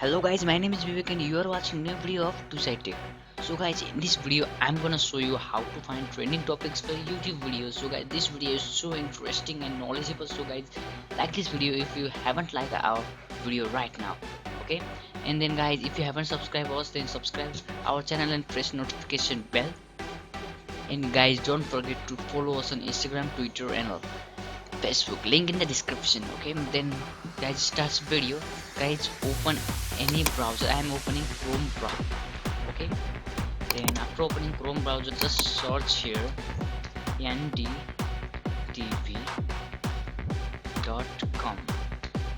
Hello guys, my name is Bibek and you are watching new video of Two Side Tech. So guys, in this video I'm gonna show you how to find trending topics for YouTube videos. So guys, this video is so interesting and knowledgeable. So guys, like this video if you haven't liked our video right now. Okay? And then guys, if you haven't subscribed us, then subscribe our channel and press notification bell. And guys, don't forget to follow us on Instagram, Twitter and all. Facebook link in the description. Okay, then guys, starts video. Guys, open any browser. I am opening Chrome browser. Okay, then after opening Chrome browser, just search here ndtv.com.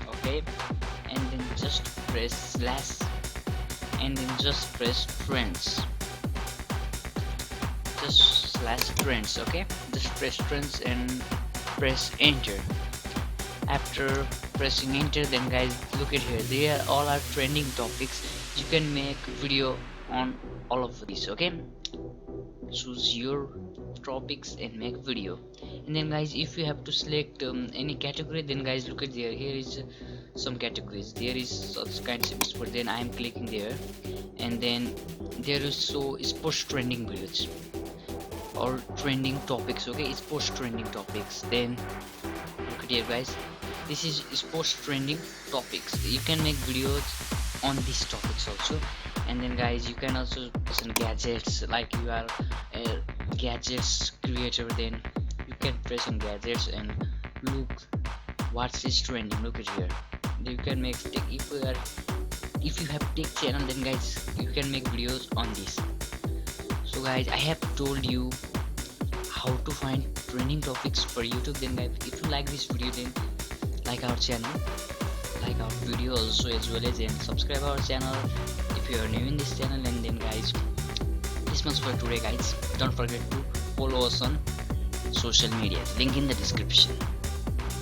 okay, and then just press slash and then just press trends, just slash trends. Okay, just press trends and press enter. After pressing enter, then guys, look at here, they are all our trending topics. You can make video on all of these. Okay, choose your topics and make video. And then guys, if you have to select any category, then guys, look at there, here is some categories, there is such kinds of sport, then I am clicking there, and then there is so sports trending videos or trending topics. Okay, it's post trending topics. Then look at here guys, this is sports trending topics. You can make videos on these topics also. And then guys, you can also listen gadgets, like you are a gadgets creator, then you can press on gadgets and look what's is trending. Look at here, you can make tech. If you have tech channel, then guys, you can make videos on this. So guys, I have told you how to find trending topics for YouTube. Then guys, if you like this video, then like our channel, like our video also, as well as, and subscribe our channel if you are new in this channel. And then guys, this much for today guys. Don't forget to follow us on social media, link in the description.